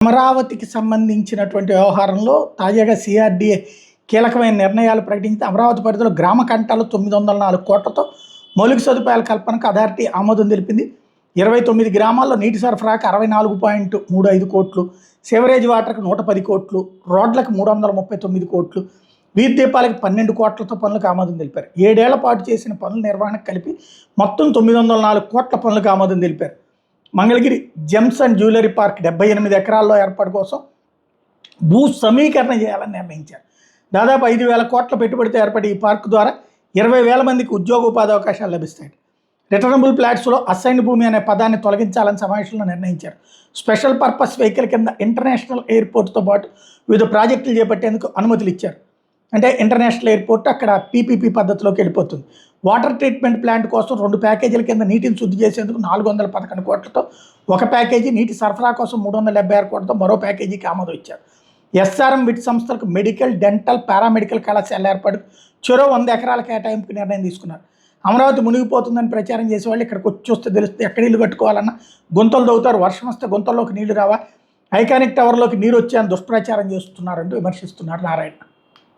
అమరావతికి సంబంధించినటువంటి వ్యవహారంలో తాజాగా సిఆర్డీఏ కీలకమైన నిర్ణయాలు ప్రకటించి అమరావతి పరిధిలో గ్రామ కంటాలు 904 కోట్లతో మౌలిక సదుపాయాల కల్పనకు అథారిటీ ఆమోదం తెలిపింది. 29 గ్రామాల్లో నీటి సరఫరాకు 64.35 కోట్లు, సివరేజ్ వాటర్కు 110 కోట్లు, రోడ్లకు 339 కోట్లు, వీధి దీపాలకు 12 కోట్లతో పనులకు ఆమోదం తెలిపారు. 7 ఏళ్ల పాటు చేసిన పనుల నిర్వహణకు కలిపి మొత్తం 904 కోట్ల పనులకు ఆమోదం తెలిపారు. Mangalagiri gems and jewellery park 78 ఎకరాల్లో ఏర్పాటు కోసం భూ సమీకరణ చేయాలని నిర్ణయించారు. దాదాపు 5,000 కోట్ల పెట్టుబడితో ఏర్పడి ఈ పార్క్ ద్వారా 20,000 మందికి ఉద్యోగోపాధి అవకాశాలు లభిస్తాయి. రిటర్నబుల్ ప్లాట్స్లో అసైన్డ్ భూమి అనే పదాన్ని తొలగించాలని సమావేశంలో నిర్ణయించారు. స్పెషల్ పర్పస్ వెహికల్ కింద ఇంటర్నేషనల్ ఎయిర్పోర్ట్తో పాటు వివిధ ప్రాజెక్టులు చేపట్టేందుకు అనుమతులు ఇచ్చారు. అంటే ఇంటర్నేషనల్ ఎయిర్పోర్ట్ అక్కడ పీపీపీ పద్ధతిలోకి వెళ్ళిపోతుంది. వాటర్ ట్రీట్మెంట్ ప్లాంట్ కోసం 2 ప్యాకేజీల కింద నీటిని శుద్ధి చేసేందుకు 411 కోట్లతో ఒక ప్యాకేజీ, నీటి సరఫరా కోసం 376 కోట్లతో మరో ప్యాకేజీకి ఆమోదం ఇచ్చారు. ఎస్ఆర్ఎం విట్ సంస్థలకు మెడికల్, డెంటల్, పారామెడికల్ కళాశాల ఏర్పాటు చెరో 100 ఎకరాల కేటాయింపుకి నిర్ణయం తీసుకున్నారు. అమరావతి మునిగిపోతుందని ప్రచారం చేసేవాళ్ళు ఇక్కడికి వచ్చి చూస్తే తెలుస్తుంది. ఎక్కడ ఇల్లు కట్టుకోవాలన్నా గుంతలు దవ్వుతారు, వర్షం వస్తే గుంతల్లోకి నీళ్లు రావా, ఐకానిక్ టవర్లోకి నీరు వచ్చే అని దుష్ప్రచారం చేస్తున్నారంటూ విమర్శిస్తున్నారు నారాయణ.